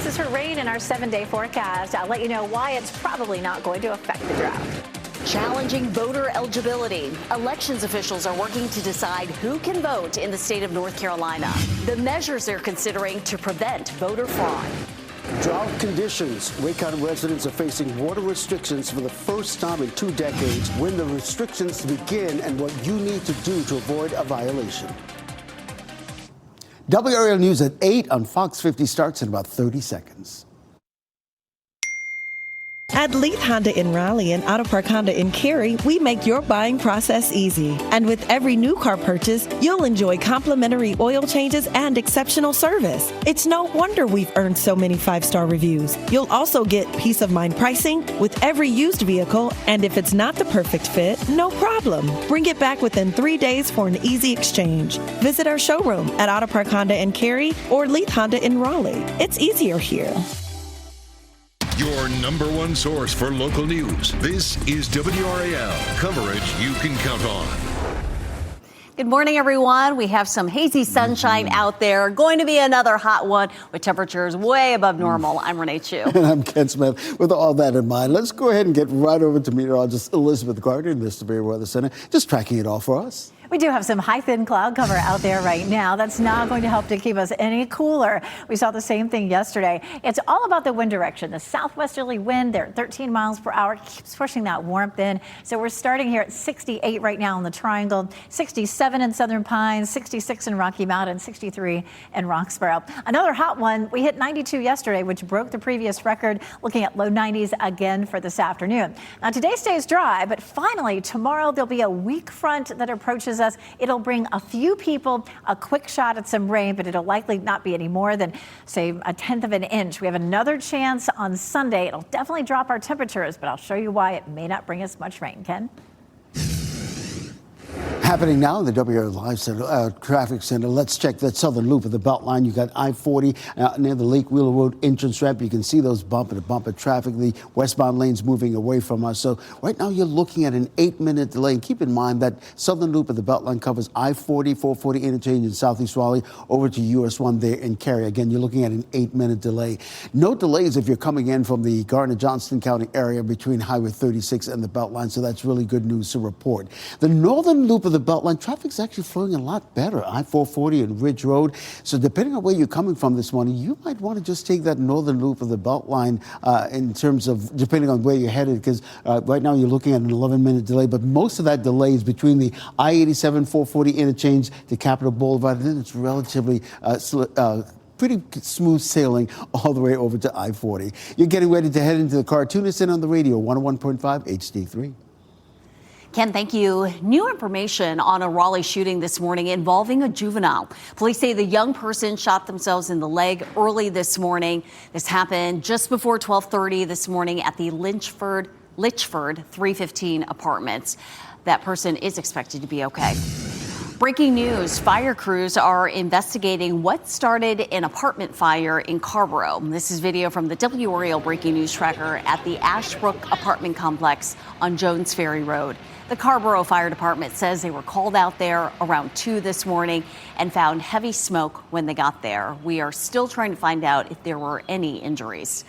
chances for rain in our 7-day forecast. I'll let you know why it's probably not going to affect the drought. Challenging voter eligibility. Elections officials are working to decide who can vote in the state of North Carolina. The measures they're considering to prevent voter fraud. Drought conditions. Wake County residents are facing water restrictions for the first time in 2 decades. When the restrictions begin and what you need to do to avoid a violation. WRAL News at 8 on Fox 50 starts in about 30 seconds. At Leith Honda in Raleigh and Auto Park Honda in Cary, we make your buying process easy. And with every new car purchase, you'll enjoy complimentary oil changes and exceptional service. It's no wonder we've earned so many 5-star reviews. You'll also get peace of mind pricing with every used vehicle, and if it's not the perfect fit, no problem. Bring it back within 3 days for an easy exchange. Visit our showroom at Auto Park Honda in Cary or Leith Honda in Raleigh. It's easier here. Your number one source for local news. This is WRAL, coverage you can count on. Good morning, everyone. We have some hazy sunshine out there. Going to be another hot one with temperatures way above normal. I'm Renee Chu. And I'm Ken Smith. With all that in mind, let's go ahead and get right over to meteorologist Elizabeth Gardner in the Severe Weather Center, just tracking it all for us. We do have some high thin cloud cover out there right now. That's not going to help to keep us any cooler. We saw the same thing yesterday. It's all about the wind direction. The southwesterly wind there at 13 miles per hour keeps pushing that warmth in. So we're starting here at 68 right now in the Triangle, 67 in Southern Pines, 66 in Rocky Mountain, 63 in Roxborough. Another hot one, we hit 92 yesterday, which broke the previous record, looking at low 90s again for this afternoon. Now today stays dry, but finally tomorrow there'll be a weak front that approaches us. It'll bring a few people a quick shot at some rain, but it'll likely not be any more than, say, 1/10 of an inch. We have another chance on Sunday. It'll definitely drop our temperatures, but I'll show you why it may not bring us much rain. Ken? Happening now in the WRAL Live Center, Traffic Center. Let's check that southern loop of the Beltline. You got I-40 near the Lake Wheeler Road entrance ramp. You can see those bumper-to-bumper traffic. The westbound lanes moving away from us. So right now you're looking at an 8-minute delay. And keep in mind that southern loop of the Beltline covers I-40, 440 interchange in Southeast Raleigh over to US 1 there in Cary. Again, you're looking at an 8-minute delay. No delays if you're coming in from the Garner-Johnston County area between Highway 36 and the Beltline. So that's really good news to report. The northern loop of the Beltline, traffic's actually flowing a lot better. I-440 and Ridge Road. So depending on where you're coming from this morning, you might want to just take that northern loop of the Beltline in terms of depending on where you're headed, because right now you're looking at an 11-minute delay, but most of that delay is between the I-87 440 interchange to Capitol Boulevard, and then it's relatively pretty smooth sailing all the way over to I-40. You're getting ready to head into the car. Tune us in on the radio, 101.5 HD3. Ken, thank you. New information on a Raleigh shooting this morning involving a juvenile. Police say the young person shot themselves in the leg early this morning. This happened just before 12:30 this morning at the Litchford 315 apartments. That person is expected to be okay. Breaking news, fire crews are investigating what started an apartment fire in Carborough. This is video from the WRAL Breaking News Tracker at the Ashbrook apartment complex on Jones Ferry Road. The Carborough Fire Department says they were called out there around 2 this morning and found heavy smoke when they got there. We are still trying to find out if there were any injuries.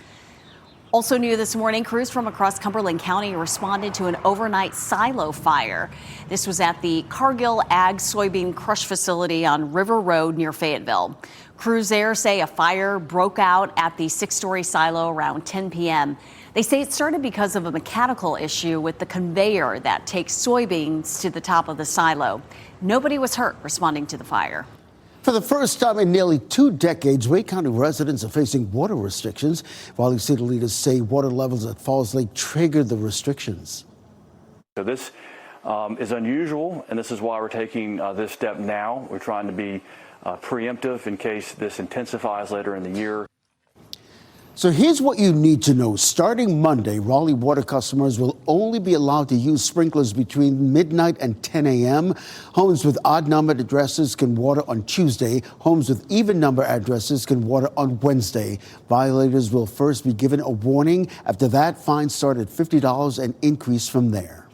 Also new this morning, crews from across Cumberland County responded to an overnight silo fire. This was at the Cargill Ag Soybean Crush Facility on River Road near Fayetteville. Crews there say a fire broke out at the 6-story silo around 10 p.m. They say it started because of a mechanical issue with the conveyor that takes soybeans to the top of the silo. Nobody was hurt responding to the fire. For the first time in nearly 2 decades, Wake County residents are facing water restrictions. Raleigh city leaders say water levels at Falls Lake triggered the restrictions. So this is unusual, and this is why we're taking this step now. We're trying to be preemptive in case this intensifies later in the year. So here's what you need to know. Starting Monday, Raleigh water customers will only be allowed to use sprinklers between midnight and 10 a.m. Homes with odd-numbered addresses can water on Tuesday. Homes with even-number addresses can water on Wednesday. Violators will first be given a warning. After that, fines start at $50 and increase from there.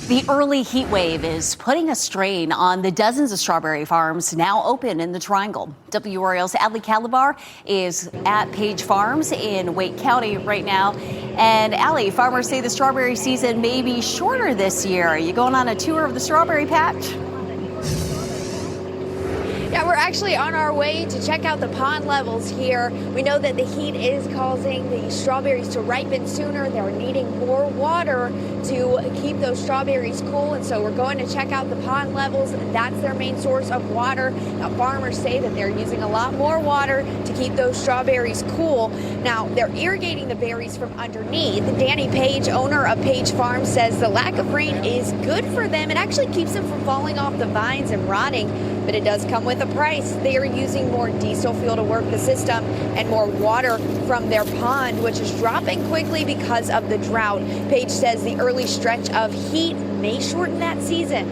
The early heat wave is putting a strain on the dozens of strawberry farms now open in the Triangle. WRAL's Adley Calabar is at Page Farms in Wake County right now. And Allie, farmers say the strawberry season may be shorter this year. Are you going on a tour of the strawberry patch? Yeah, we're actually on our way to check out the pond levels here. We know that the heat is causing the strawberries to ripen sooner. They're needing more water to keep those strawberries cool, and so we're going to check out the pond levels. That's their main source of water. Now, farmers say that they're using a lot more water to keep those strawberries cool. Now, they're irrigating the berries from underneath. Danny Page, owner of Page Farm, says the lack of rain is good for them. It actually keeps them from falling off the vines and rotting, but it does come with a price. They are using more diesel fuel to work the system and more water from their pond, which is dropping quickly because of the drought. Page says the early stretch of heat may shorten that season.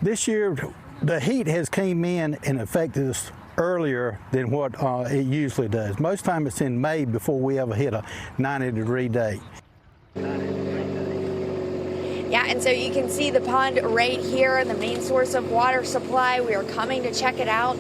This year, the heat has came in and affected us earlier than what it usually does. Most time it's in May before we ever hit a 90-degree day. Yeah, and so you can see the pond right here, the main source of water supply. We are coming to check it out.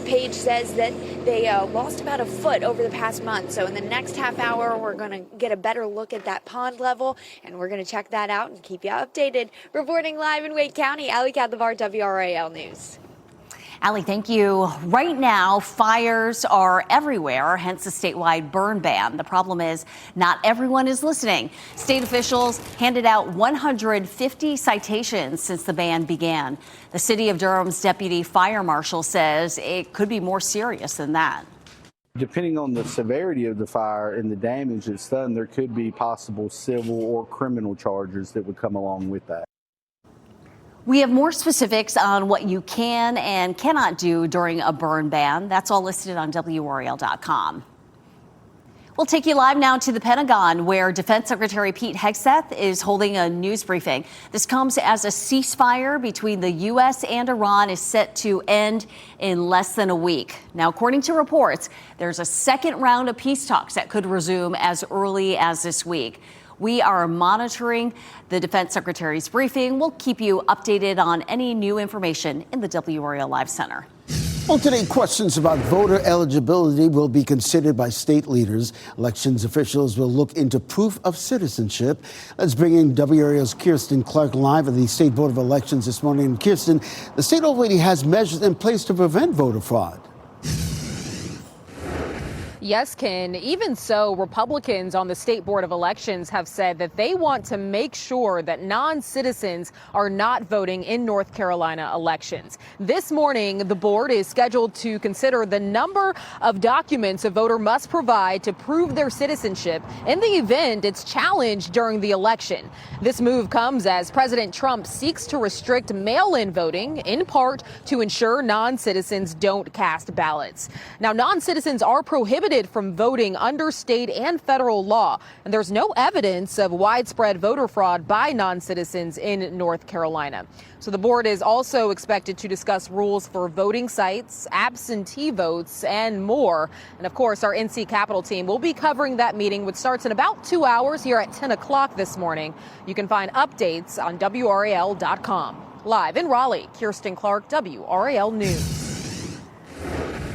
Page says that they lost about a foot over the past month. So in the next half hour, we're going to get a better look at that pond level, and we're going to check that out and keep you updated. Reporting live in Wake County, Allie Calabar, WRAL News. Allie, thank you. Right now, fires are everywhere, hence the statewide burn ban. The problem is not everyone is listening. State officials handed out 150 citations since the ban began. The city of Durham's deputy fire marshal says it could be more serious than that. Depending on the severity of the fire and the damage that's done, there could be possible civil or criminal charges that would come along with that. We have more specifics on what you can and cannot do during a burn ban. That's all listed on WRAL.com. We'll take you live now to the Pentagon, where Defense Secretary Pete Hegseth is holding a news briefing. This comes as a ceasefire between the U.S. and Iran is set to end in less than a week. Now, according to reports, there's a second round of peace talks that could resume as early as this week. We are monitoring the Defense Secretary's briefing. We'll keep you updated on any new information in the WRAL Live Center. Well, today, questions about voter eligibility will be considered by state leaders. Elections officials will look into proof of citizenship. Let's bring in WRAL's Kirsten Clark live at the State Board of Elections this morning. Kirsten, the state already has measures in place to prevent voter fraud. Yes, Ken. Even so, Republicans on the State Board of Elections have said that they want to make sure that non-citizens are not voting in North Carolina elections. This morning, the board is scheduled to consider the number of documents a voter must provide to prove their citizenship in the event it's challenged during the election. This move comes as President Trump seeks to restrict mail-in voting, in part to ensure non-citizens don't cast ballots. Now, non-citizens are prohibited from voting under state and federal law, and there's no evidence of widespread voter fraud by non-citizens in North Carolina. So the board is also expected to discuss rules for voting sites, absentee votes, and more. And of course, our NC Capitol team will be covering that meeting, which starts in about 2 hours here at 10 o'clock this morning. You can find updates on WRAL.com. Live in Raleigh, Kirsten Clark, WRAL News.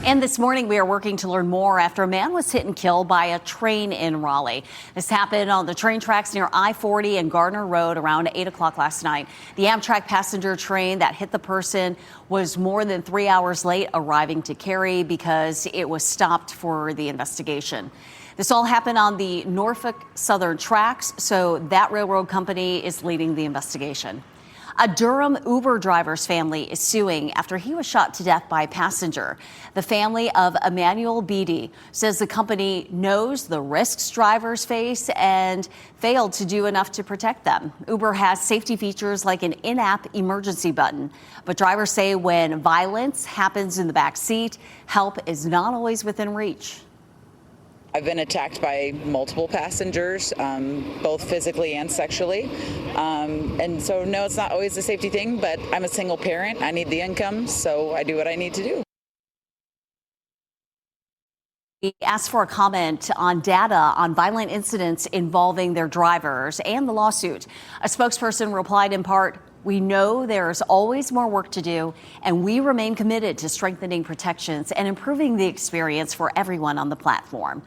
And this morning, we are working to learn more after a man was hit and killed by a train in Raleigh. This happened on the train tracks near I-40 and Gardner Road around 8 o'clock last night. The Amtrak passenger train that hit the person was more than 3 hours late arriving to Cary because it was stopped for the investigation. This all happened on the Norfolk Southern tracks, so that railroad company is leading the investigation. A Durham Uber driver's family is suing after he was shot to death by a passenger. The family of Emmanuel Beatty says the company knows the risks drivers face and failed to do enough to protect them. Uber has safety features like an in-app emergency button, but drivers say when violence happens in the back seat, help is not always within reach. I've been attacked by multiple passengers, both physically and sexually. And so, no, it's not always a safety thing, but I'm a single parent. I need the income, so I do what I need to do. We asked for a comment on data on violent incidents involving their drivers and the lawsuit. A spokesperson replied in part, "We know there's always more work to do, and we remain committed to strengthening protections and improving the experience for everyone on the platform."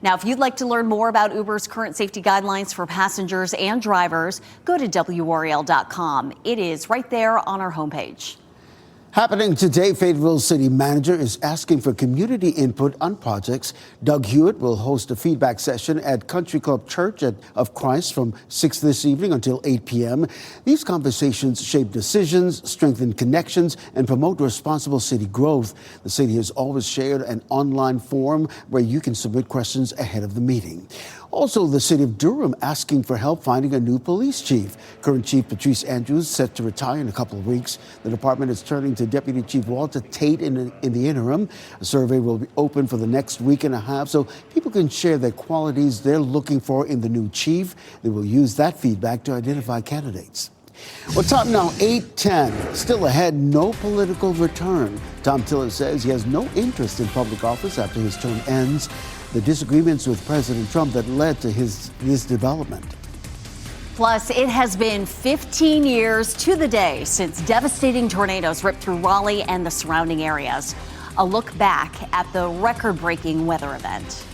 Now, if you'd like to learn more about Uber's current safety guidelines for passengers and drivers, go to WRAL.com. It is right there on our homepage. Happening today, Fayetteville City Manager is asking for community input on projects. Doug Hewitt will host a feedback session at Country Club Church of Christ from 6 this evening until 8 p.m. These conversations shape decisions, strengthen connections, and promote responsible city growth. The city has always shared an online forum where you can submit questions ahead of the meeting. Also, the city of Durham asking for help finding a new police chief. Current Chief Patrice Andrews set to retire in a couple of weeks. The department is turning to Deputy Chief Walter Tate in the interim. A survey will be open for the next week and a half so people can share their qualities they're looking for in the new chief. They will use that feedback to identify candidates. Well, time now, 8:10. Still ahead, no political return. Tom Tillis says he has no interest in public office after his term ends. The disagreements with President Trump that led to this development. Plus, it has been 15 years to the day since devastating tornadoes ripped through Raleigh and the surrounding areas. A look back at the record-breaking weather event.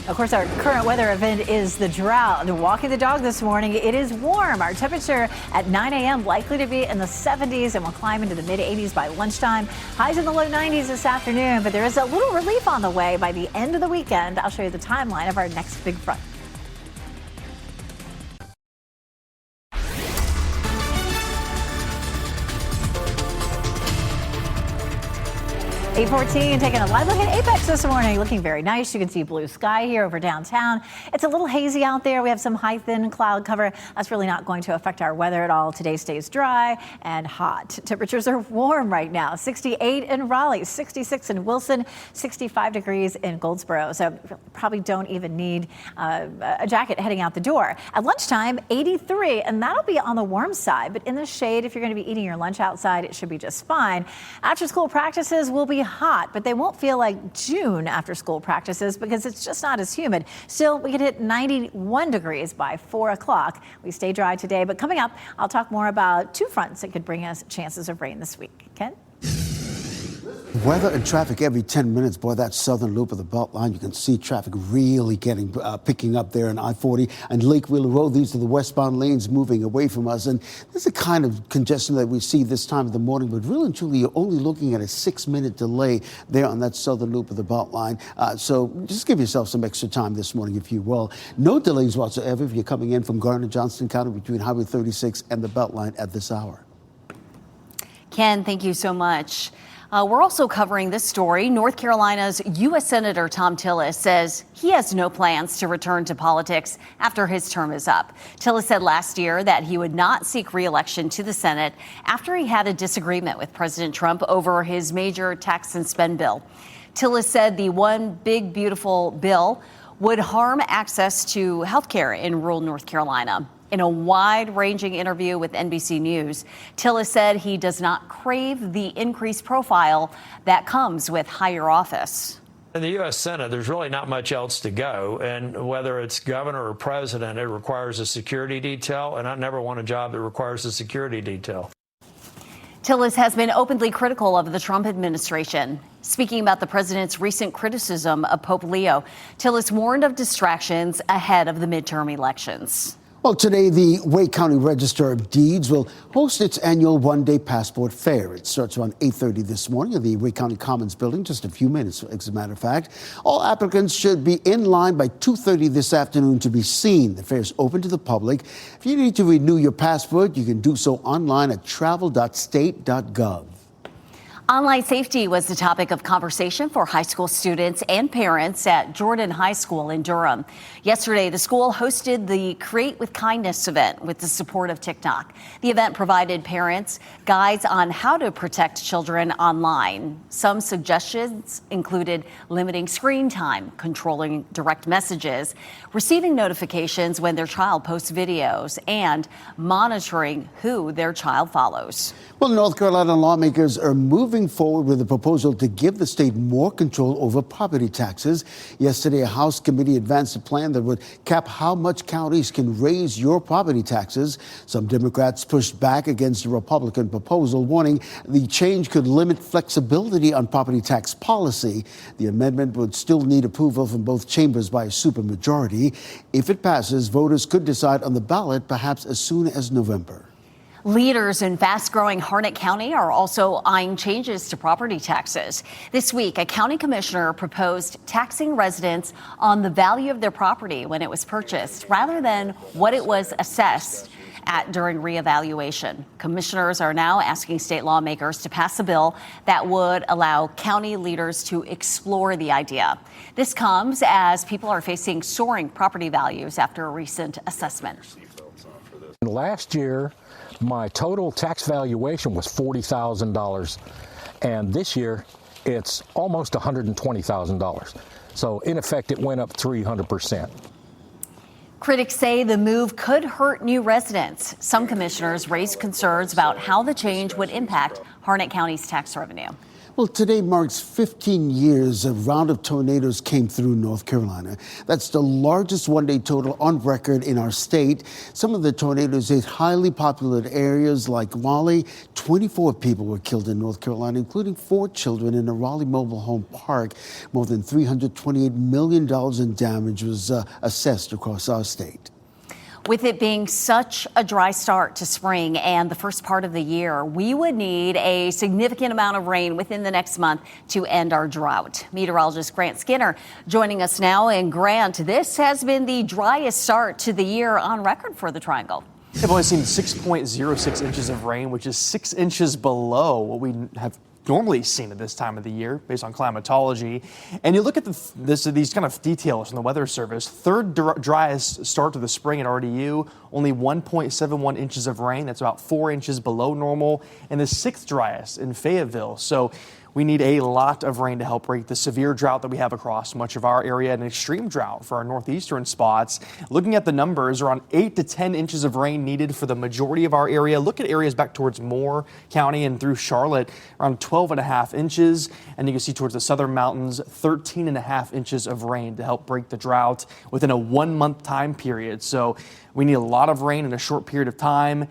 Of course, our current weather event is the drought. Walking the dog this morning, it is warm. Our temperature at 9 a.m. likely to be in the 70s and will climb into the mid-80s by lunchtime. Highs in the low 90s this afternoon, but there is a little relief on the way by the end of the weekend. I'll show you the timeline of our next big front. 8:14, taking a live look at Apex this morning. Looking very nice. You can see blue sky here over downtown. It's a little hazy out there. We have some high, thin cloud cover. That's really not going to affect our weather at all. Today stays dry and hot. Temperatures are warm right now. 68 in Raleigh, 66 in Wilson, 65 degrees in Goldsboro. So probably don't even need a jacket heading out the door. At lunchtime, 83, and that'll be on the warm side. But in the shade, if you're going to be eating your lunch outside, it should be just fine. After school practices will be hot, but they won't feel like June after school practices because it's just not as humid. Still, we could hit 91 degrees by 4 o'clock. We stay dry today, but coming up, I'll talk more about two fronts that could bring us chances of rain this week. Ken? Weather and traffic every 10 minutes. Boy, that southern loop of the Beltline, you can see traffic really picking up there on I-40 and Lake Wheeler Road. These are the westbound lanes moving away from us. And this is the kind of congestion that we see this time of the morning. But really and truly, you're only looking at a 6-minute delay there on that southern loop of the Beltline. So just give yourself some extra time this morning, if you will. No delays whatsoever if you're coming in from Garner, Johnston County between Highway 36 and the Beltline at this hour. Ken, thank you so much. We're also covering this story. North Carolina's U.S. Senator Tom Tillis says he has no plans to return to politics after his term is up. Tillis said last year that he would not seek re-election to the Senate after he had a disagreement with President Trump over his major tax and spend bill. Tillis said the one big, beautiful bill would harm access to health care in rural North Carolina. In a wide-ranging interview with NBC News, Tillis said he does not crave the increased profile that comes with higher office. In the U.S. Senate, there's really not much else to go. And whether it's governor or president, it requires a security detail. And I never want a job that requires a security detail. Tillis has been openly critical of the Trump administration. Speaking about the president's recent criticism of Pope Leo, Tillis warned of distractions ahead of the midterm elections. Well, today, the Wake County Register of Deeds will host its annual one-day passport fair. It starts around 8:30 this morning at the Wake County Commons building, just a few minutes, as a matter of fact. All applicants should be in line by 2:30 this afternoon to be seen. The fair is open to the public. If you need to renew your passport, you can do so online at travel.state.gov. Online safety was the topic of conversation for high school students and parents at Jordan High School in Durham. Yesterday, the school hosted the Create with Kindness event with the support of TikTok. The event provided parents guides on how to protect children online. Some suggestions included limiting screen time, controlling direct messages, receiving notifications when their child posts videos, and monitoring who their child follows. Well, North Carolina lawmakers are moving moving forward with a proposal to give the state more control over property taxes. Yesterday, a House committee advanced a plan that would cap how much counties can raise your property taxes. Some Democrats pushed back against the Republican proposal, warning the change could limit flexibility on property tax policy. The amendment would still need approval from both chambers by a supermajority. If it passes, voters could decide on the ballot perhaps as soon as November. Leaders in fast-growing Harnett County are also eyeing changes to property taxes. This week, a county commissioner proposed taxing residents on the value of their property when it was purchased, rather than what it was assessed at during reevaluation. Commissioners are now asking state lawmakers to pass a bill that would allow county leaders to explore the idea. This comes as people are facing soaring property values after a recent assessment. Last year, my total tax valuation was $40,000, and this year it's almost $120,000. So in effect, it went up 300%. Critics say the move could hurt new residents. Some commissioners raised concerns about how the change would impact Harnett County's tax revenue. Well, today marks 15 years a round of tornadoes came through North Carolina. That's the largest one-day total on record in our state. Some of the tornadoes hit highly populated areas like Raleigh. 24 people were killed in North Carolina, including 4 children in a Raleigh mobile home park. More than $328 million in damage was assessed across our state. With it being such a dry start to spring and the first part of the year, we would need a significant amount of rain within the next month to end our drought. Meteorologist Grant Skinner joining us now. And Grant, this has been the driest start to the year on record for the Triangle. I've only seen 6.06 inches of rain, which is 6 inches below what we have normally seen at this time of the year based on climatology. And you look at these kind of details from the Weather Service. Third driest start to the spring at RDU, only 1.71 inches of rain. That's about 4 inches below normal. And the 6th driest in Fayetteville. So we need a lot of rain to help break the severe drought that we have across much of our area, and an extreme drought for our northeastern spots. Looking at the numbers, around 8 to 10 inches of rain needed for the majority of our area. Look at areas back towards Moore County and through Charlotte, around 12.5 inches. And you can see towards the southern mountains, 13.5 inches of rain to help break the drought within a 1-month time period. So we need a lot of rain in a short period of time.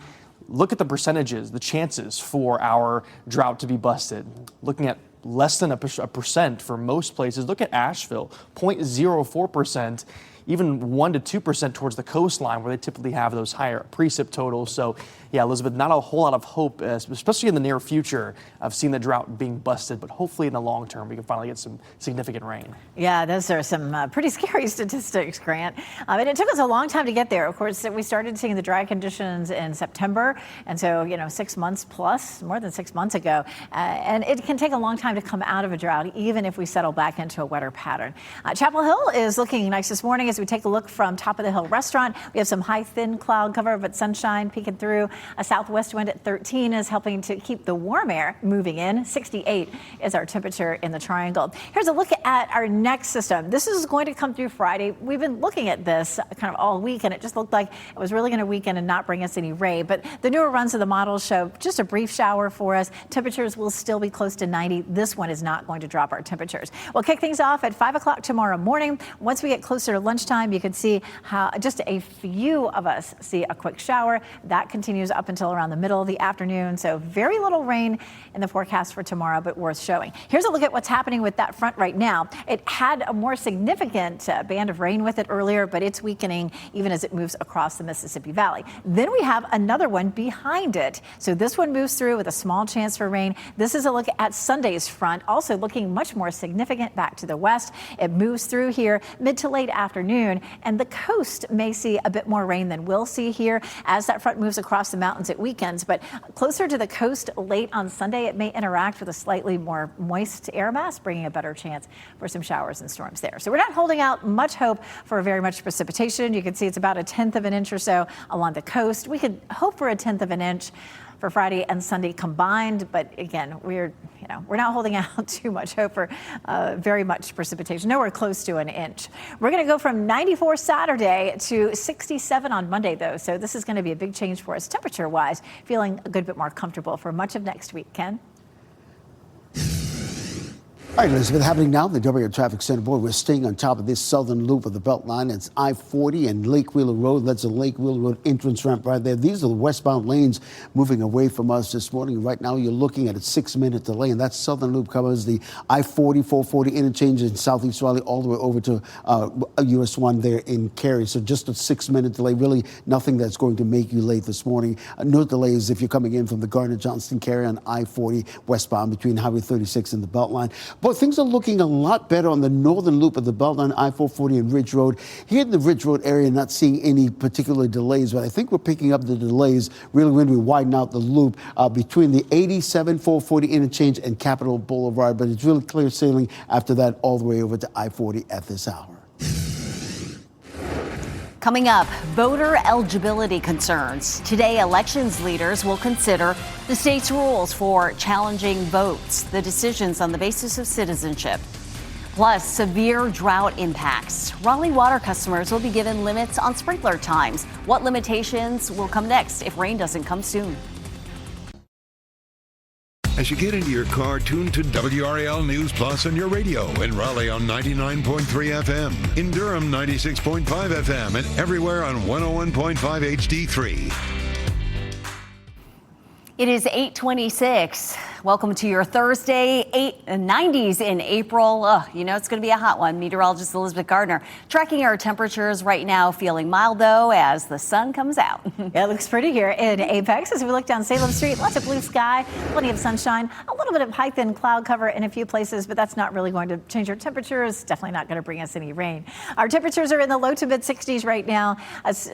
Look at the percentages, the chances for our drought to be busted. Looking at less than a percent for most places. Look at Asheville, 0.04%, even 1 to 2% towards the coastline where they typically have those higher precip totals. So, yeah, Elizabeth, not a whole lot of hope, especially in the near future, of seeing the drought being busted. But hopefully in the long term, we can finally get some significant rain. Yeah, those are some pretty scary statistics, Grant. And it took us a long time to get there. Of course, we started seeing the dry conditions in September. And so, 6 months plus, more than 6 months ago. And it can take a long time to come out of a drought, even if we settle back into a wetter pattern. Chapel Hill is looking nice this morning as we take a look from Top of the Hill Restaurant. We have some high, thin cloud cover, but sunshine peeking through. A southwest wind at 13 is helping to keep the warm air moving in. 68 is our temperature in the Triangle. Here's a look at our next system. This is going to come through Friday. We've been looking at this kind of all week, and it just looked like it was really going to weaken and not bring us any rain. But the newer runs of the models show just a brief shower for us. Temperatures will still be close to 90. This one is not going to drop our temperatures. We'll kick things off at 5 o'clock tomorrow morning. Once we get closer to lunchtime, you can see how just a few of us see a quick shower. That continues up until around the middle of the afternoon. So very little rain in the forecast for tomorrow, but worth showing. Here's a look at what's happening with that front right now. It had a more significant band of rain with it earlier, but it's weakening even as it moves across the Mississippi Valley. Then we have another one behind it. So this one moves through with a small chance for rain. This is a look at Sunday's front, also looking much more significant back to the west. It moves through here mid to late afternoon, and the coast may see a bit more rain than we'll see here as that front moves across the mountains at weekends. But closer to the coast late on Sunday, it may interact with a slightly more moist air mass, bringing a better chance for some showers and storms there. So we're not holding out much hope for very much precipitation. You can see it's about 1/10 of an inch or so along the coast. We could hope for 1/10 of an inch for Friday and Sunday combined. But again, we're not holding out too much hope for very much precipitation. Nowhere close to an inch. We're going to go from 94 Saturday to 67 on Monday, though. So this is going to be a big change for us temperature wise. Feeling a good bit more comfortable for much of next week. Ken? All right, Elizabeth, happening now, the WRAL Traffic Center. Boy, we're staying on top of this southern loop of the Beltline. It's I-40 and Lake Wheeler Road. That's a Lake Wheeler Road entrance ramp right there. These are the westbound lanes moving away from us this morning. Right now, you're looking at a 6-minute delay, and that southern loop covers the I-40, 440 interchange in southeast Raleigh all the way over to US 1 there in Cary. So just a 6-minute delay, really nothing that's going to make you late this morning. No delays if you're coming in from the Gardner-Johnston Cary on I-40 westbound between Highway 36 and the Beltline. But things are looking a lot better on the northern loop of the Beltline, I-440 and Ridge Road. Here in the Ridge Road area, not seeing any particular delays, but I think we're picking up the delays really when we widen out the loop between the 87 440 interchange and Capitol Boulevard. But it's really clear sailing after that all the way over to I-40 at this hour. Coming up, voter eligibility concerns. Today, elections leaders will consider the state's rules for challenging votes, the decisions on the basis of citizenship. Plus, severe drought impacts. Raleigh water customers will be given limits on sprinkler times. What limitations will come next if rain doesn't come soon? As you get into your car, tune to WRAL News Plus on your radio. In Raleigh on 99.3 FM. In Durham, 96.5 FM. And everywhere on 101.5 HD3. It is 8:26. Welcome to your Thursday, 90s in April. You know it's going to be a hot one. Meteorologist Elizabeth Gardner tracking our temperatures right now, feeling mild though as the sun comes out. Yeah, it looks pretty here in Apex as we look down Salem Street. Lots of blue sky, plenty of sunshine, a little bit of high thin cloud cover in a few places, but that's not really going to change our temperatures. Definitely not going to bring us any rain. Our temperatures are in the low to mid 60s right now,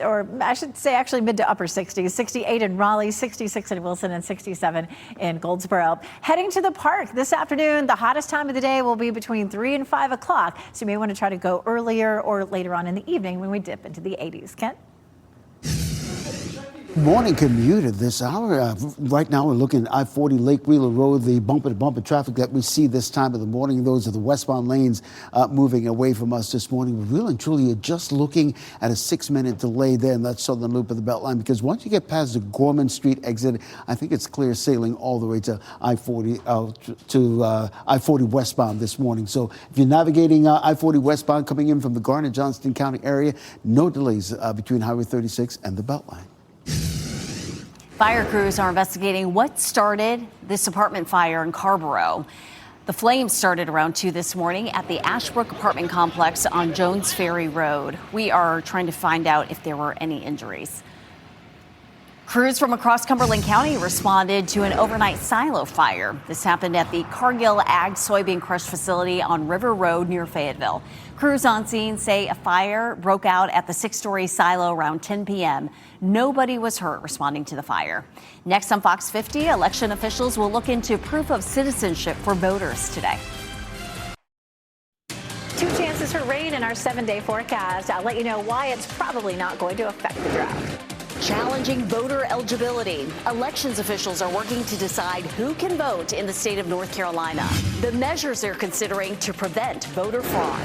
or I should say actually mid to upper 60s. 68 in Raleigh, 66 in Wilson, and 67 in Goldsboro. Heading to the park this afternoon, the hottest time of the day will be between 3 and 5 o'clock. So you may want to try to go earlier or later on in the evening when we dip into the 80s. Kent? Morning commute at this hour. Right now we're looking at I-40 Lake Wheeler Road, the bumper-to-bumper traffic that we see this time of the morning. Those are the westbound lanes moving away from us this morning. But really and truly, you're just looking at a 6-minute delay there in that southern loop of the Beltline, because once you get past the Gorman Street exit, I think it's clear sailing all the way to I-40 I-40 westbound this morning. So if you're navigating I-40 westbound coming in from the Gardner-Johnston County area, no delays between Highway 36 and the Beltline. Fire crews are investigating what started this apartment fire in Carborough. The flames started around 2 this morning at the Ashbrook apartment complex on Jones Ferry Road. We are trying to find out if there were any injuries. Crews from across Cumberland County responded to an overnight silo fire. This happened at the Cargill Ag Soybean Crush facility on River Road near Fayetteville. Crews on scene say a fire broke out at the 6-story silo around 10 p.m. Nobody was hurt responding to the fire. Next on Fox 50, election officials will look into proof of citizenship for voters today. 2 chances for rain in our 7-day forecast. I'll let you know why it's probably not going to affect the drought. Challenging voter eligibility. Elections officials are working to decide who can vote in the state of North Carolina. The measures they're considering to prevent voter fraud.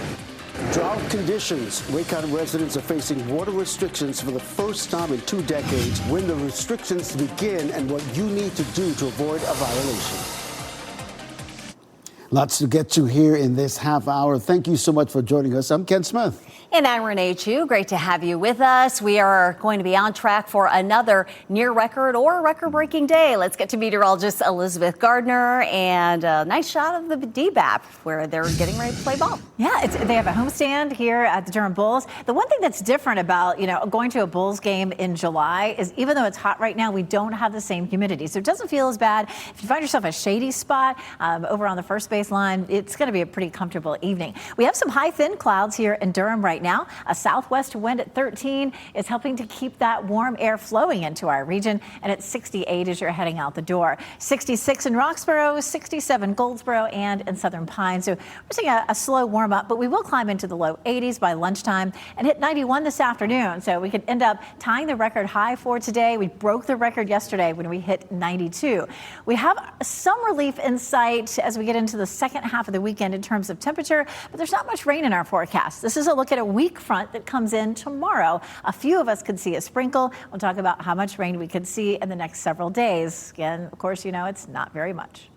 Drought conditions. Wake County residents are facing water restrictions for the first time in 2 decades. When the restrictions begin and what you need to do to avoid a violation. Lots to get to here in this half hour. Thank you so much for joining us. I'm Ken Smith. And I'm Renee Chu. Great to have you with us. We are going to be on track for another near record or record-breaking day. Let's get to meteorologist Elizabeth Gardner and a nice shot of the DBAP where they're getting ready to play ball. Yeah, they have a homestand here at the Durham Bulls. The one thing that's different about, going to a Bulls game in July is even though it's hot right now, we don't have the same humidity. So it doesn't feel as bad. If you find yourself a shady spot over on the first baseline, it's going to be a pretty comfortable evening. We have some high thin clouds here in Durham right now. A southwest wind at 13 is helping to keep that warm air flowing into our region, and it's 68 as you're heading out the door. 66 in Roxborough, 67 Goldsboro, and in Southern Pines. So we're seeing a slow warm up, but we will climb into the low 80s by lunchtime and hit 91 this afternoon. So we could end up tying the record high for today. We broke the record yesterday when we hit 92. We have some relief in sight as we get into the second half of the weekend in terms of temperature, but there's not much rain in our forecast. This is a look at a weak front that comes in tomorrow. A few of us could see a sprinkle. We'll talk about how much rain we could see in the next several days. Again, of course, it's not very much.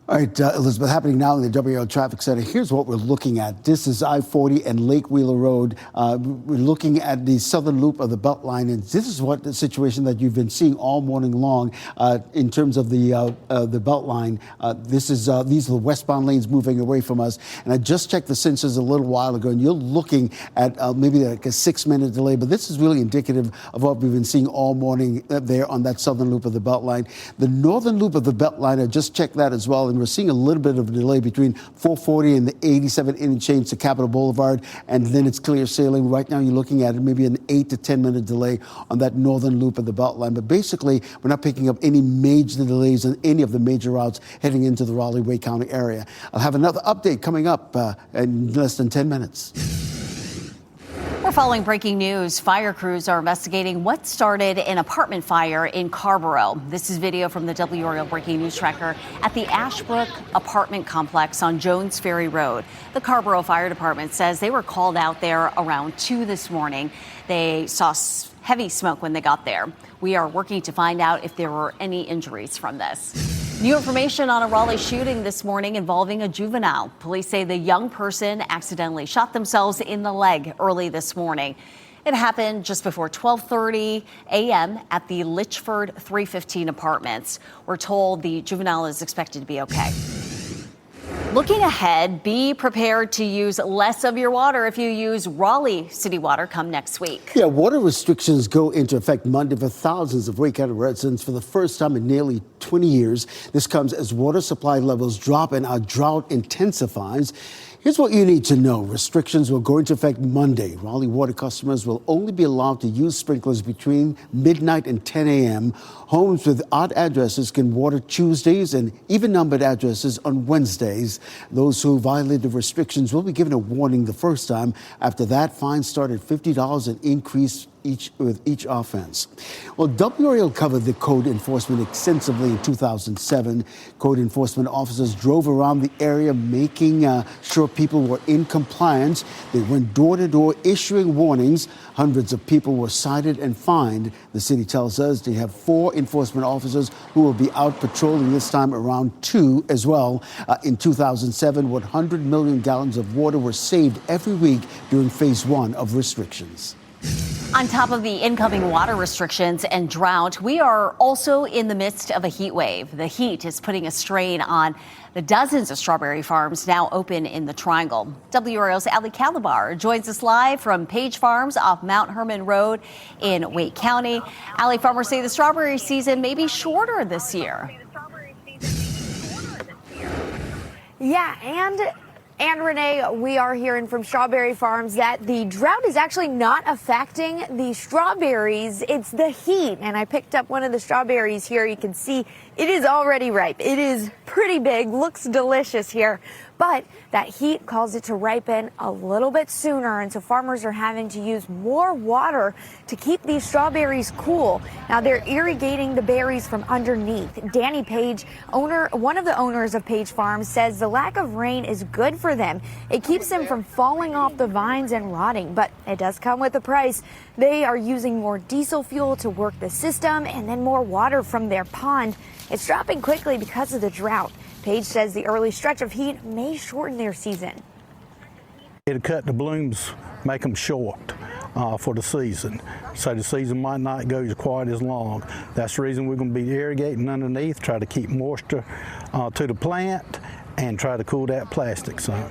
All right, Elizabeth, happening now in the WRAL Traffic Center. Here's what we're looking at. This is I-40 and Lake Wheeler Road. We're looking at the southern loop of the Beltline, and this is what the situation that you've been seeing all morning long in terms of the Beltline. These are the westbound lanes moving away from us. And I just checked the sensors a little while ago, and you're looking at maybe like a 6-minute delay, but this is really indicative of what we've been seeing all morning there on that southern loop of the Beltline. The northern loop of the Beltline, I just checked that as well, and we're seeing a little bit of a delay between 440 and the 87 interchange to Capitol Boulevard, and then it's clear sailing. Right now, you're looking at maybe an 8 to 10 minute delay on that northern loop of the Beltline. But basically, we're not picking up any major delays on any of the major routes heading into the Raleigh-Wake County area. I'll have another update coming up in less than 10 minutes. We're following breaking news. Fire crews are investigating what started an apartment fire in Carrboro. This is video from the WRAL Breaking News Tracker at the Ashbrook apartment complex on Jones Ferry Road. The Carrboro Fire Department says they were called out there around 2 this morning. They saw heavy smoke when they got there. We are working to find out if there were any injuries from this. New information on a Raleigh shooting this morning involving a juvenile. Police say the young person accidentally shot themselves in the leg early this morning. It happened just before 12:30 a.m. at the Litchford 315 apartments. We're told the juvenile is expected to be okay. Looking ahead, be prepared to use less of your water if you use Raleigh City Water come next week. Yeah, water restrictions go into effect Monday for thousands of Wake County residents for the first time in nearly 20 years. This comes as water supply levels drop and our drought intensifies. Here's what you need to know. Restrictions will go into effect Monday. Raleigh water customers will only be allowed to use sprinklers between midnight and 10 a.m. Homes with odd addresses can water Tuesdays and even-numbered addresses on Wednesdays. Those who violate the restrictions will be given a warning the first time. After that, fines start at $50 and increase with each offense. Well, WRAL covered the code enforcement extensively in 2007. Code enforcement officers drove around the area making sure people were in compliance. They went door to door issuing warnings. Hundreds of people were cited and fined. The city tells us they have 4 enforcement officers who will be out patrolling this time around 2 as well. In 2007, 100 million gallons of water were saved every week during phase 1 of restrictions. On top of the incoming water restrictions and drought, we are also in the midst of a heat wave. The heat is putting a strain on the dozens of strawberry farms now open in the Triangle. WRAL's Ali Calabar joins us live from Page Farms off Mount Herman Road in Wake County. Ali, farmers say the strawberry season may be shorter this year. Yeah, and Renee, we are hearing from Strawberry Farms that the drought is actually not affecting the strawberries. It's the heat. And I picked up one of the strawberries here. You can see it is already ripe. It is pretty big, looks delicious here. But that heat caused it to ripen a little bit sooner, and so farmers are having to use more water to keep these strawberries cool. Now they're irrigating the berries from underneath. Danny Page, one of the owners of Page Farms, says the lack of rain is good for them. It keeps them from falling off the vines and rotting, but it does come with a price. They are using more diesel fuel to work the system and then more water from their pond. It's dropping quickly because of the drought. Page says the early stretch of heat may shorten their season. It'll cut the blooms, make them short for the season. So the season might not go quite as long. That's the reason we're going to be irrigating underneath, try to keep moisture to the plant and try to cool that plastic some.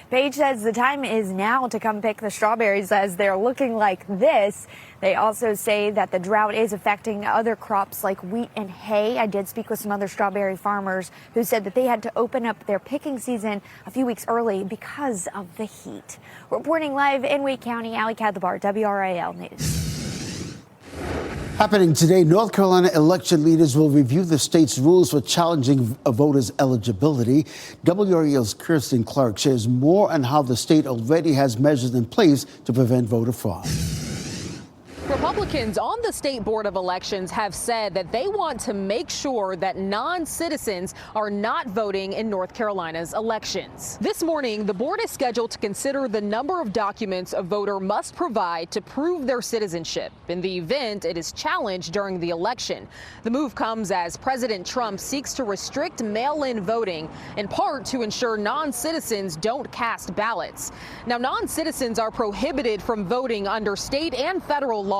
Page says the time is now to come pick the strawberries as they're looking like this. They also say that the drought is affecting other crops like wheat and hay. I did speak with some other strawberry farmers who said that they had to open up their picking season a few weeks early because of the heat. Reporting live in Wake County, Ali Calabar, WRAL News. Happening today, North Carolina election leaders will review the state's rules for challenging voters' eligibility. WRAL's Kirsten Clark shares more on how the state already has measures in place to prevent voter fraud. Republicans on the State Board of Elections have said that they want to make sure that non-citizens are not voting in North Carolina's elections. This morning, the board is scheduled to consider the number of documents a voter must provide to prove their citizenship in the event it is challenged during the election. The move comes as President Trump seeks to restrict mail-in voting, in part to ensure non-citizens don't cast ballots. Now, non-citizens are prohibited from voting under state and federal law.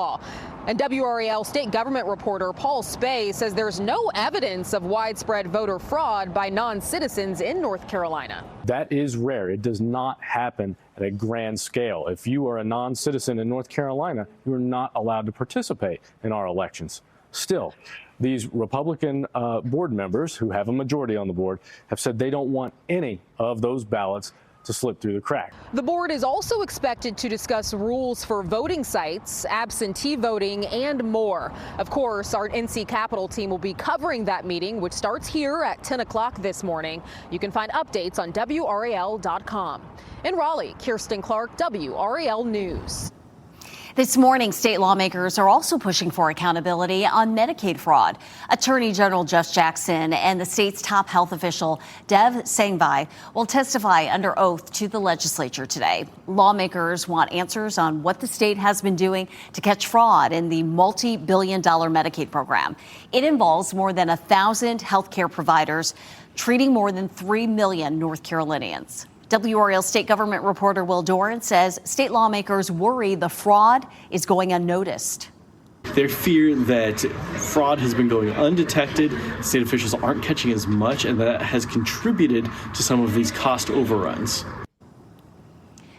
And WRAL state government reporter Paul Spey says there's no evidence of widespread voter fraud by non-citizens in North Carolina. That is rare. It does not happen at a grand scale. If you are a non-citizen in North Carolina, you are not allowed to participate in our elections. Still, these Republican board members who have a majority on the board have said they don't want any of those ballots to slip through the crack. The board is also expected to discuss rules for voting sites, absentee voting, and more. Of course, our NC Capitol team will be covering that meeting, which starts here at 10 o'clock this morning. You can find updates on WRAL.com. In Raleigh, Kirsten Clark, WRAL News. This morning, state lawmakers are also pushing for accountability on Medicaid fraud. Attorney General Jeff Jackson and the state's top health official, Dev Sangvi, will testify under oath to the legislature today. Lawmakers want answers on what the state has been doing to catch fraud in the multi-billion-dollar Medicaid program. It involves more than 1,000 health care providers, treating more than 3 million North Carolinians. WRAL state government reporter Will Doran says state lawmakers worry the fraud is going unnoticed. They fear that fraud has been going undetected, state officials aren't catching as much, and that has contributed to some of these cost overruns.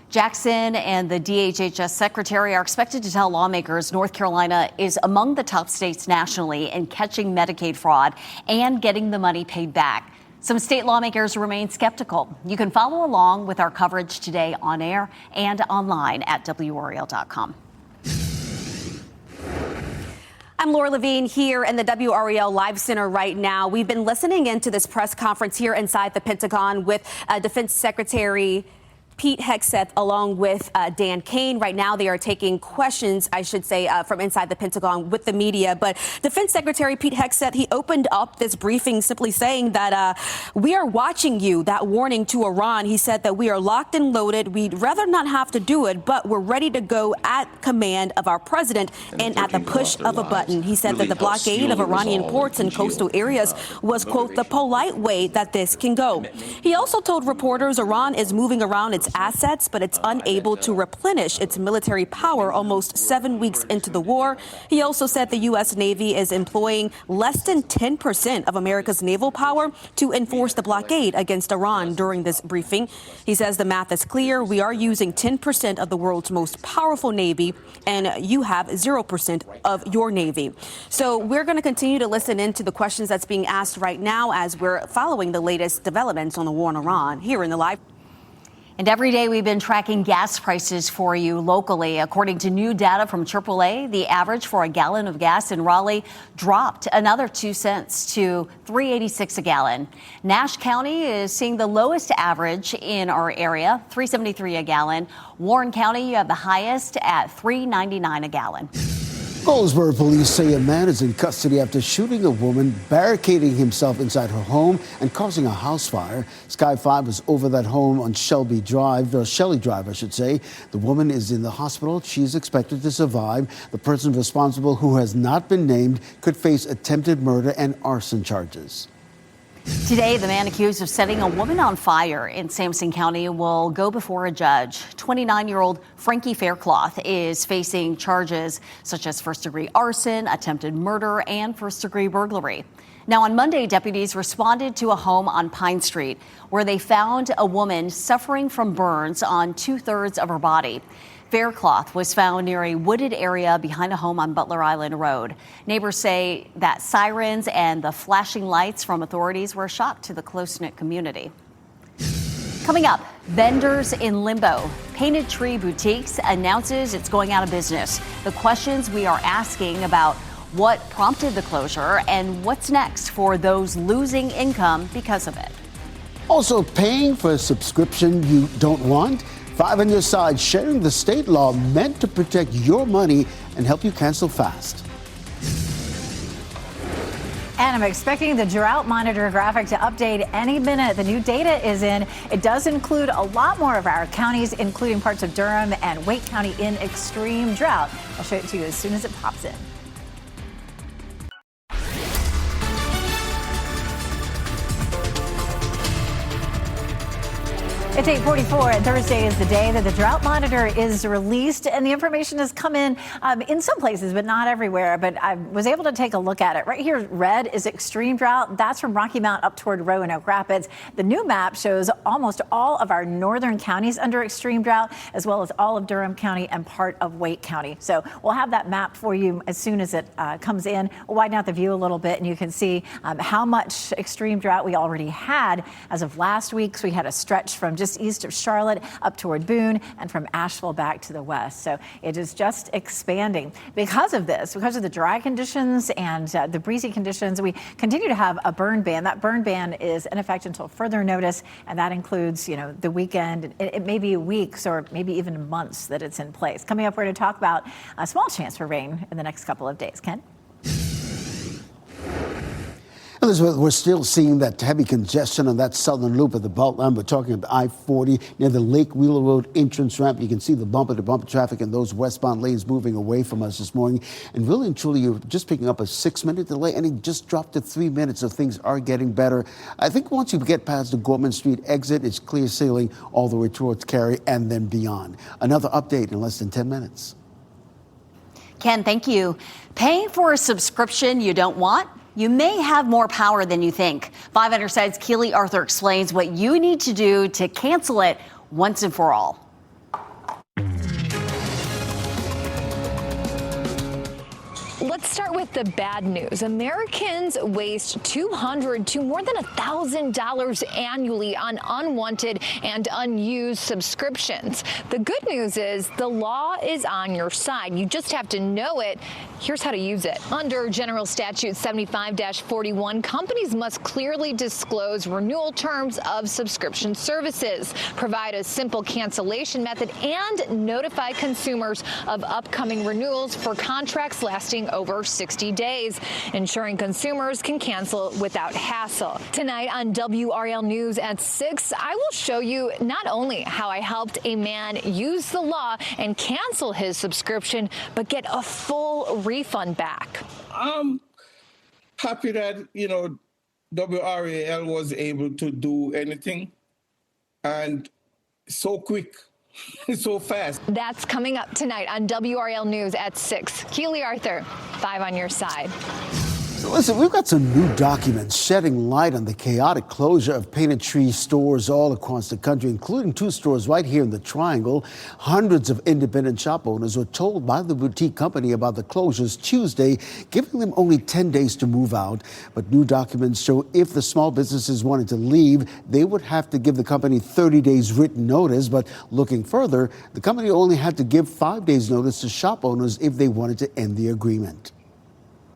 Jackson and the DHHS secretary are expected to tell lawmakers North Carolina is among the top states nationally in catching Medicaid fraud and getting the money paid back. Some state lawmakers remain skeptical. You can follow along with our coverage today on air and online at WRAL.com. I'm Laura Levine here in the WRAL Live Center right now. We've been listening into this press conference here inside the Pentagon with Defense Secretary Pete Hegseth along with Dan Kane. Right now, they are taking questions, I should say, from inside the Pentagon with the media. But Defense Secretary Pete Hegseth, he opened up this briefing simply saying that we are watching you, that warning to Iran. He said that we are locked and loaded. We'd rather not have to do it, but we're ready to go at command of our president and at the push of a button. He said that the blockade of Iranian ports and coastal areas was, quote, the polite way that this can go. He also told reporters Iran is moving around its assets, but it's unable to replenish its military power almost 7 weeks into the war. He also said the U.S. Navy is employing less than 10% of America's naval power to enforce the blockade against Iran during this briefing. He says the math is clear. We are using 10% of the world's most powerful Navy, and you have 0% of your Navy. So we're going to continue to listen into the questions that's being asked right now as we're following the latest developments on the war in Iran here in the live. And every day we've been tracking gas prices for you locally. According to new data from AAA, the average for a gallon of gas in Raleigh dropped another 2 cents to $3.86 a gallon. Nash County is seeing the lowest average in our area, $3.73 a gallon. Warren County, you have the highest at $3.99 a gallon. Goldsboro police say a man is in custody after shooting a woman, barricading himself inside her home and causing a house fire. Sky 5 was over that home on Shelley Drive, I should say. The woman is in the hospital. She's expected to survive. The person responsible, who has not been named, could face attempted murder and arson charges. Today, the man accused of setting a woman on fire in Sampson County will go before a judge. 29-year-old Frankie Faircloth is facing charges such as first-degree arson, attempted murder, and first-degree burglary. Now, on Monday, deputies responded to a home on Pine Street where they found a woman suffering from burns on 2/3 of her body. Faircloth was found near a wooded area behind a home on Butler Island Road. Neighbors say that sirens and the flashing lights from authorities were a shock to the close-knit community. Coming up, vendors in limbo. Painted Tree Boutiques announces it's going out of business. The questions we are asking about what prompted the closure and what's next for those losing income because of it. Also, paying for a subscription you don't want? 5 on your side, sharing the state law meant to protect your money and help you cancel fast. And I'm expecting the drought monitor graphic to update any minute. The new data is in. It does include a lot more of our counties, including parts of Durham and Wake County in extreme drought. I'll show it to you as soon as it pops in. It's 8:44, and Thursday is the day that the drought monitor is released, and the information has come in some places, but not everywhere. But I was able to take a look at it. Right here, red is extreme drought. That's from Rocky Mount up toward Roanoke Rapids. The new map shows almost all of our northern counties under extreme drought, as well as all of Durham County and part of Wake County. So we'll have that map for you as soon as it comes in. We'll widen out the view a little bit, and you can see how much extreme drought we already had as of last week. So we had a stretch from just east of Charlotte up toward Boone and from Asheville back to the west. So it is just expanding. Because of this, because of the dry conditions and the breezy conditions, we continue to have a burn ban. That burn ban is in effect until further notice, and that includes, the weekend. It may be weeks or maybe even months that it's in place. Coming up, we're going to talk about a small chance for rain in the next couple of days. Ken? Elizabeth, we're still seeing that heavy congestion on that southern loop of the Beltline. We're talking about I-40 near the Lake Wheeler Road entrance ramp. You can see the bumper-to-bumper traffic in those westbound lanes moving away from us this morning. And really and truly, you're just picking up a 6-minute delay, and it just dropped to 3 minutes, so things are getting better. I think once you get past the Gorman Street exit, it's clear sailing all the way towards Cary and then beyond. Another update in less than 10 minutes. Ken, thank you. Paying for a subscription you don't want? You may have more power than you think. 5 on your side's Keely Arthur explains what you need to do to cancel it once and for all. Let's start with the bad news. Americans waste $200 to more than $1,000 annually on unwanted and unused subscriptions. The good news is the law is on your side. You just have to know it. Here's how to use it. Under General Statute 75-41, companies must clearly disclose renewal terms of subscription services, provide a simple cancellation method, and notify consumers of upcoming renewals for contracts lasting over 60 days, ensuring consumers can cancel without hassle. Tonight on WRAL News at 6, I will show you not only how I helped a man use the law and cancel his subscription, but get a full refund back. I'm happy that, WRAL was able to do anything, and so quick. So fast. That's coming up tonight on WRAL News at 6. Keely Arthur, 5 on your side. So listen, we've got some new documents shedding light on the chaotic closure of Painted Tree stores all across the country, including 2 stores right here in the Triangle. Hundreds of independent shop owners were told by the boutique company about the closures Tuesday, giving them only 10 days to move out. But new documents show if the small businesses wanted to leave, they would have to give the company 30 days written notice. But looking further, the company only had to give 5 days notice to shop owners if they wanted to end the agreement.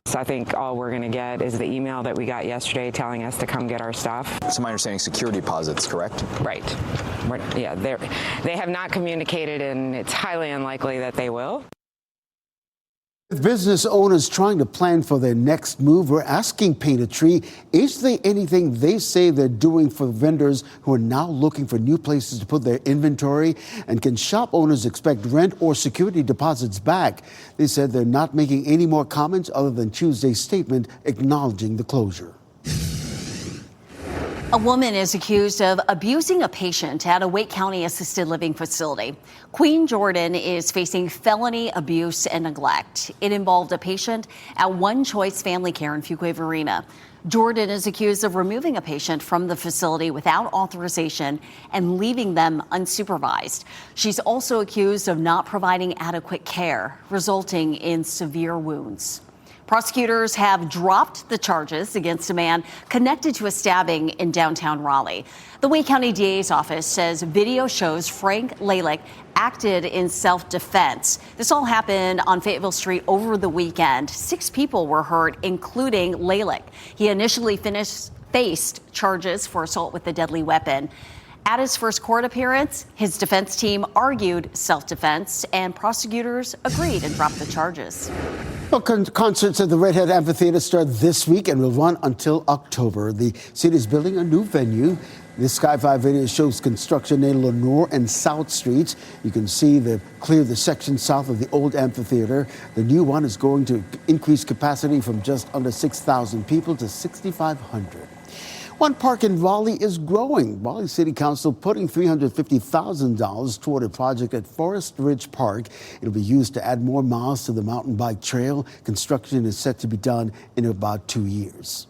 So I think all we're going to get is the email that we got yesterday telling us to come get our stuff. It's my understanding security deposits, correct? Right. Yeah, they have not communicated, and it's highly unlikely that they will. With business owners trying to plan for their next move, we're asking Painted Tree, is there anything they say they're doing for vendors who are now looking for new places to put their inventory? And can shop owners expect rent or security deposits back? They said they're not making any more comments other than Tuesday's statement acknowledging the closure. A woman is accused of abusing a patient at a Wake County assisted living facility. Queen Jordan is facing felony abuse and neglect. It involved a patient at One Choice Family Care in Fuquay-Varina. Jordan is accused of removing a patient from the facility without authorization and leaving them unsupervised. She's also accused of not providing adequate care, resulting in severe wounds. Prosecutors have dropped the charges against a man connected to a stabbing in downtown Raleigh. The Wake County DA's office says video shows Frank Lalick acted in self-defense. This all happened on Fayetteville Street over the weekend. 6 people were hurt, including Lalick. He initially faced charges for assault with a deadly weapon. At his first court appearance, his defense team argued self-defense, and prosecutors agreed and dropped the charges. Well, concerts at the Redhead Amphitheater start this week and will run until October. The city is building a new venue. This Sky 5 video shows construction near Lenore and South Streets. You can see they've cleared the section south of the old amphitheater. The new one is going to increase capacity from just under 6,000 people to 6,500. One park in Raleigh is growing. Raleigh City Council putting $350,000 toward a project at Forest Ridge Park. It'll be used to add more miles to the mountain bike trail. Construction is set to be done in about 2 years.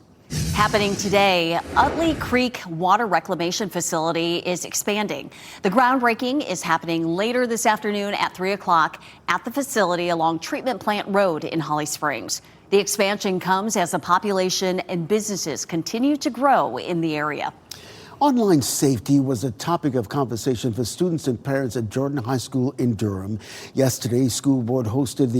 Happening today, Utley Creek Water Reclamation Facility is expanding. The groundbreaking is happening later this afternoon at 3 o'clock at the facility along Treatment Plant Road in Holly Springs. The expansion comes as the population and businesses continue to grow in the area. Online safety was a topic of conversation for students and parents at Jordan High School in Durham. Yesterday, the school hosted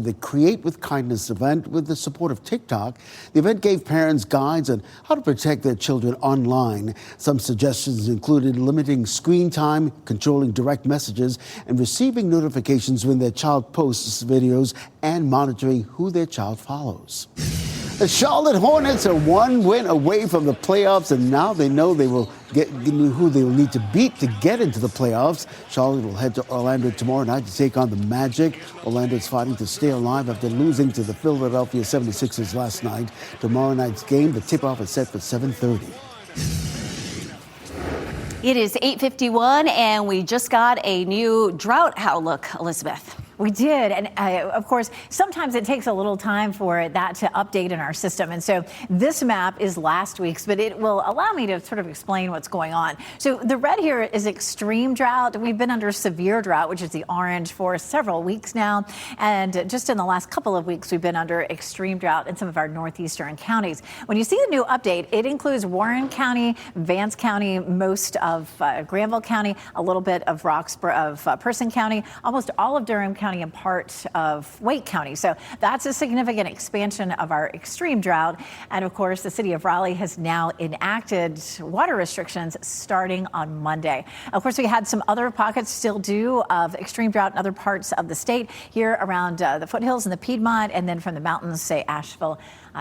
the Create with Kindness event with the support of TikTok. The event gave parents guides on how to protect their children online. Some suggestions included limiting screen time, controlling direct messages, and receiving notifications when their child posts videos, and monitoring who their child follows. The Charlotte Hornets are one win away from the playoffs, and now they know they will who they will need to beat to get into the playoffs. Charlotte will head to Orlando tomorrow night to take on the Magic. Orlando is fighting to stay alive after losing to the Philadelphia 76ers last night. Tomorrow night's game, the tip-off is set for 7:30. It is 8:51, and we just got a new drought outlook, Elizabeth. We did. And of course, sometimes it takes a little time for that to update in our system. And so this map is last week's, but it will allow me to sort of explain what's going on. So the red here is extreme drought. We've been under severe drought, which is the orange, for several weeks now. And just in the last couple of weeks, we've been under extreme drought in some of our northeastern counties. When you see the new update, it includes Warren County, Vance County, most of Granville County, a little bit of Person County, almost all of Durham County, and part of Wake County. So that's a significant expansion of our extreme drought. And of course, the city of Raleigh has now enacted water restrictions starting on Monday. Of course, we had some other pockets still due of extreme drought in other parts of the state, here around the foothills and the Piedmont, and then from the mountains, say Asheville,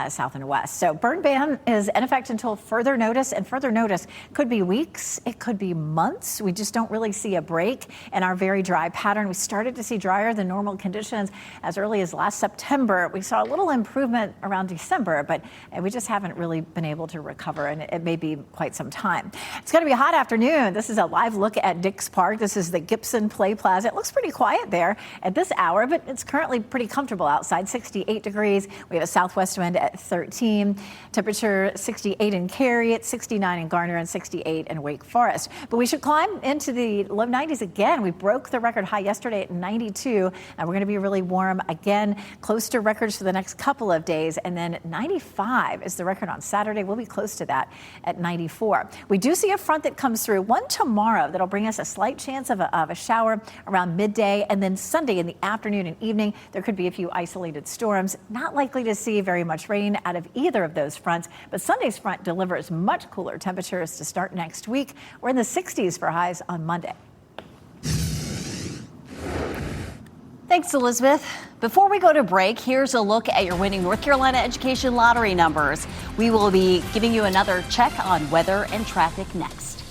south and west. So burn ban is in effect until further notice, and further notice could be weeks, it could be months. We just don't really see a break in our very dry pattern. We started to see drier than normal conditions as early as last September. We saw a little improvement around December, but we just haven't really been able to recover, and it may be quite some time. It's going to be a hot afternoon. This is a live look at Dix Park. This is the Gibson Play Plaza. It looks pretty quiet there at this hour, but it's currently pretty comfortable outside, 68 degrees. We have a southwest wind at 13. Temperature 68 in Cary, 69 in Garner, and 68 in Wake Forest. But we should climb into the low 90s again. We broke the record high yesterday at 92, and we're going to be really warm again, close to records for the next couple of days. And then 95 is the record on Saturday. We'll be close to that at 94. We do see a front that comes through, one tomorrow, that'll bring us a slight chance of a shower around midday. And then Sunday in the afternoon and evening, there could be a few isolated storms. Not likely to see very much rain out of either of those fronts, but Sunday's front delivers much cooler temperatures to start next week. We're in the 60s for highs on Monday. Thanks, Elizabeth. Before we go to break, here's a look at your winning North Carolina Education Lottery numbers. We will be giving you another check on weather and traffic next.